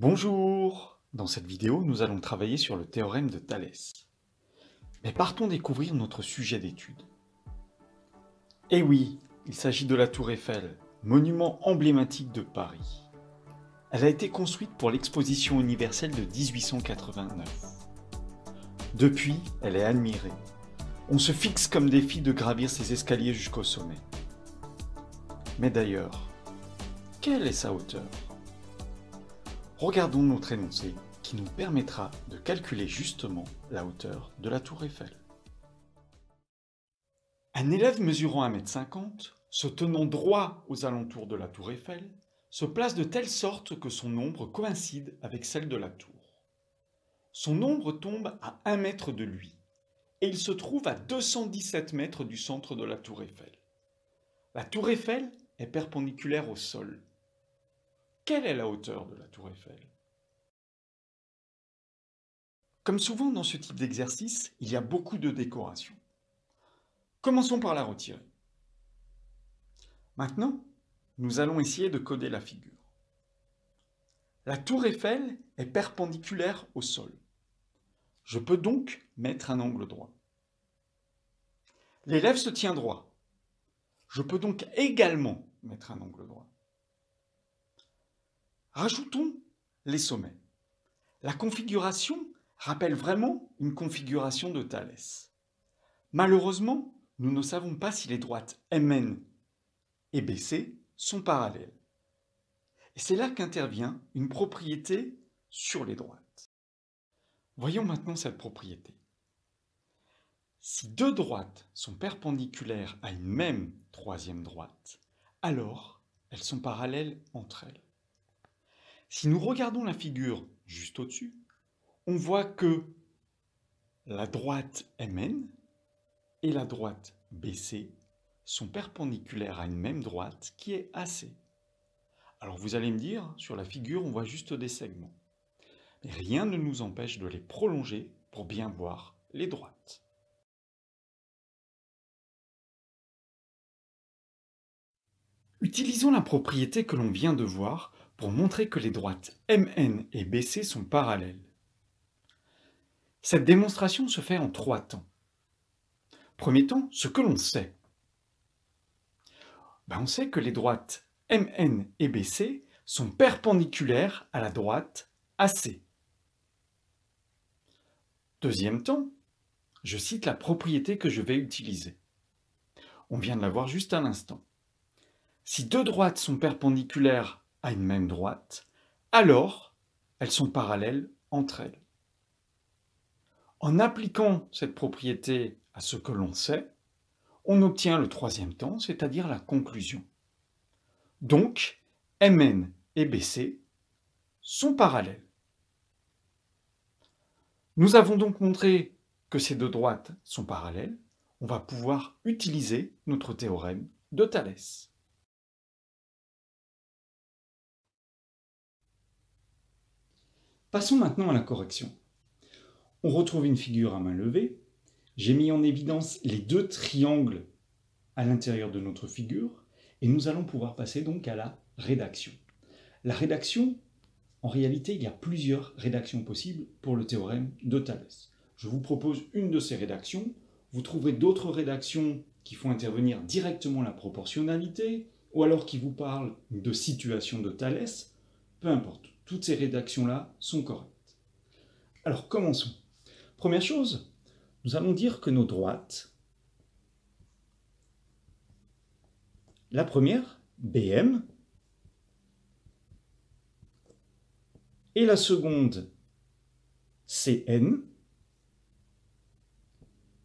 Bonjour! Dans cette vidéo, nous allons travailler sur le théorème de Thalès. Mais partons découvrir notre sujet d'étude. Eh oui, il s'agit de la Tour Eiffel, monument emblématique de Paris. Elle a été construite pour l'exposition universelle de 1889. Depuis, elle est admirée. On se fixe comme défi de gravir ses escaliers jusqu'au sommet. Mais d'ailleurs, quelle est sa hauteur? Regardons notre énoncé qui nous permettra de calculer justement la hauteur de la Tour Eiffel. Un élève mesurant 1,50 m, se tenant droit aux alentours de la Tour Eiffel, se place de telle sorte que son ombre coïncide avec celle de la tour. Son ombre tombe à 1 mètre de lui, et il se trouve à 217 mètres du centre de la Tour Eiffel. La Tour Eiffel est perpendiculaire au sol. Quelle est la hauteur de la Tour Eiffel? Comme souvent dans ce type d'exercice, il y a beaucoup de décoration. Commençons par la retirer. Maintenant, nous allons essayer de coder la figure. La Tour Eiffel est perpendiculaire au sol. Je peux donc mettre un angle droit. L'élève se tient droit. Je peux donc également mettre un angle droit. Rajoutons les sommets. La configuration rappelle vraiment une configuration de Thalès. Malheureusement, nous ne savons pas si les droites MN et BC sont parallèles. Et c'est là qu'intervient une propriété sur les droites. Voyons maintenant cette propriété. Si deux droites sont perpendiculaires à une même troisième droite, alors elles sont parallèles entre elles. Si nous regardons la figure juste au-dessus, on voit que la droite MN et la droite BC sont perpendiculaires à une même droite qui est AC. Alors vous allez me dire, sur la figure, on voit juste des segments. Mais rien ne nous empêche de les prolonger pour bien voir les droites. Utilisons la propriété que l'on vient de voir pour montrer que les droites MN et BC sont parallèles. Cette démonstration se fait en 3 temps. Premier temps, ce que l'on sait. On sait que les droites MN et BC sont perpendiculaires à la droite AC. Deuxième temps, je cite la propriété que je vais utiliser. On vient de la voir juste à l'instant. Si deux droites sont perpendiculaires à une même droite, alors elles sont parallèles entre elles. En appliquant cette propriété à ce que l'on sait, on obtient le troisième temps, c'est-à-dire la conclusion. Donc, MN et BC sont parallèles. Nous avons donc montré que ces deux droites sont parallèles. On va pouvoir utiliser notre théorème de Thalès. Passons maintenant à la correction. On retrouve une figure à main levée. J'ai mis en évidence les deux triangles à l'intérieur de notre figure et nous allons pouvoir passer donc à la rédaction. La rédaction, en réalité, il y a plusieurs rédactions possibles pour le théorème de Thalès. Je vous propose une de ces rédactions. Vous trouverez d'autres rédactions qui font intervenir directement la proportionnalité ou alors qui vous parlent de situation de Thalès. Peu importe, toutes ces rédactions-là sont correctes. Alors commençons. Première chose, nous allons dire que nos droites, la première, BM, et la seconde, CN,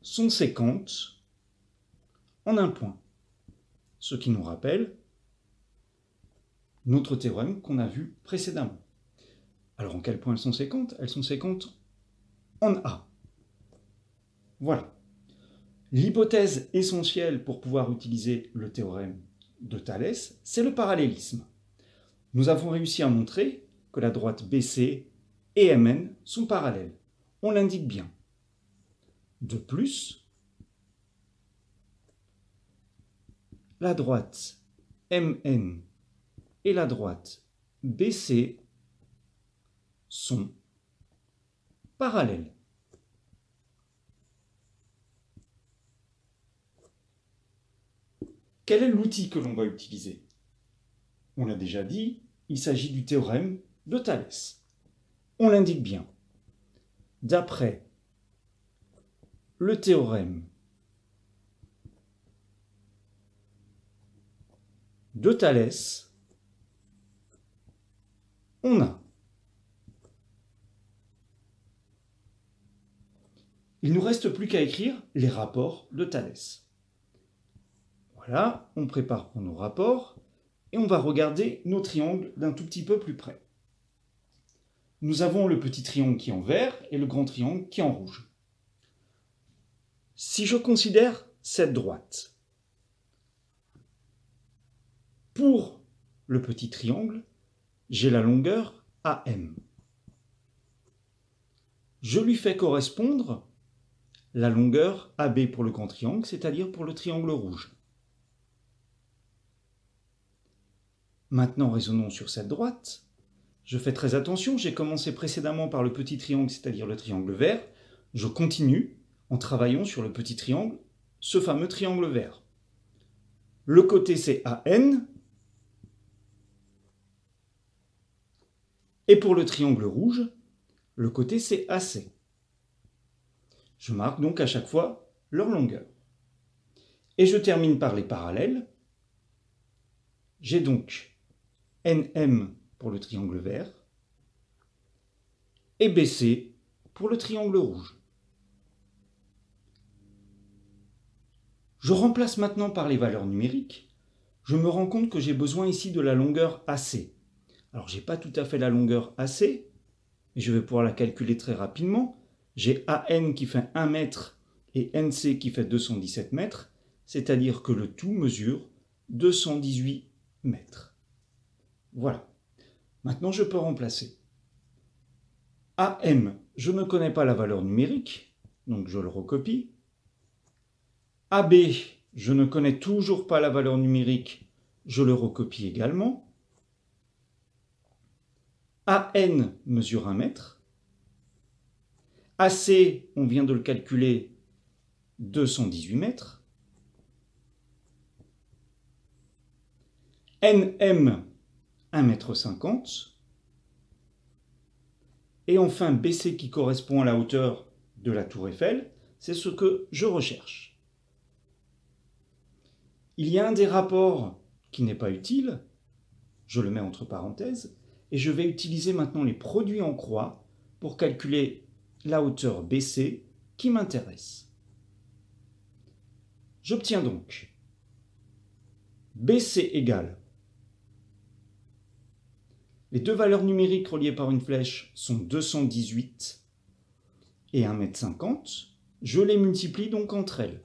sont séquentes en un point. Ce qui nous rappelle notre théorème qu'on a vu précédemment. Alors en quel point elles sont séquentes? Elles sont séquentes en A. Voilà. L'hypothèse essentielle pour pouvoir utiliser le théorème de Thalès, c'est le parallélisme. Nous avons réussi à montrer que la droite BC et MN sont parallèles. On l'indique bien. De plus, la droite MN et la droite BC sont parallèles. Quel est l'outil que l'on va utiliser? On l'a déjà dit, il s'agit du théorème de Thalès. On l'indique bien. D'après le théorème de Thalès, on a il ne nous reste plus qu'à écrire les rapports de Thalès. Voilà, on prépare pour nos rapports et on va regarder nos triangles d'un tout petit peu plus près. Nous avons le petit triangle qui est en vert et le grand triangle qui est en rouge. Si je considère cette droite, pour le petit triangle, j'ai la longueur AM. Je lui fais correspondre la longueur AB pour le grand triangle, c'est-à-dire pour le triangle rouge. Maintenant, raisonnons sur cette droite. Je fais très attention, j'ai commencé précédemment par le petit triangle, c'est-à-dire le triangle vert. Je continue en travaillant sur le petit triangle, ce fameux triangle vert. Le côté c'est AN. Et pour le triangle rouge, le côté c'est AC. Je marque donc à chaque fois leur longueur. Et je termine par les parallèles. J'ai donc NM pour le triangle vert et BC pour le triangle rouge. Je remplace maintenant par les valeurs numériques. Je me rends compte que j'ai besoin ici de la longueur AC. Alors, je n'ai pas tout à fait la longueur AC, mais je vais pouvoir la calculer très rapidement. J'ai AN qui fait 1 mètre et NC qui fait 217 mètres, c'est-à-dire que le tout mesure 218 mètres. Voilà. Maintenant, je peux remplacer. AM, je ne connais pas la valeur numérique, donc je le recopie. AB, je ne connais toujours pas la valeur numérique, je le recopie également. AN mesure 1 mètre. AC, on vient de le calculer, 218 mètres. NM, 1,50 m. Et enfin, BC qui correspond à la hauteur de la tour Eiffel, c'est ce que je recherche. Il y a un des rapports qui n'est pas utile, je le mets entre parenthèses, et je vais utiliser maintenant les produits en croix pour calculer la hauteur BC qui m'intéresse. J'obtiens donc BC égale, les deux valeurs numériques reliées par une flèche sont 218 et 1,50 m. Je les multiplie donc entre elles.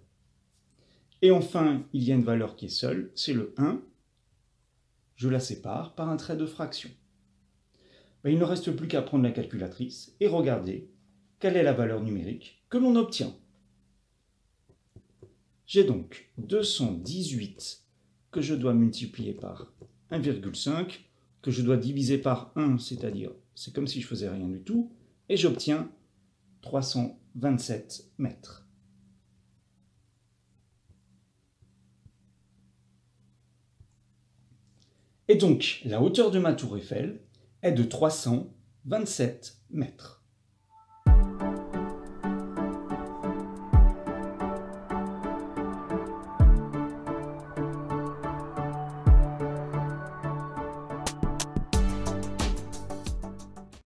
Et enfin, il y a une valeur qui est seule, c'est le 1. Je la sépare par un trait de fraction. Il ne reste plus qu'à prendre la calculatrice et regarder quelle est la valeur numérique que l'on obtient. J'ai donc 218 que je dois multiplier par 1,5, que je dois diviser par 1, c'est-à-dire c'est comme si je faisais rien du tout, et j'obtiens 327 mètres. Et donc, la hauteur de ma tour Eiffel est de 327 mètres.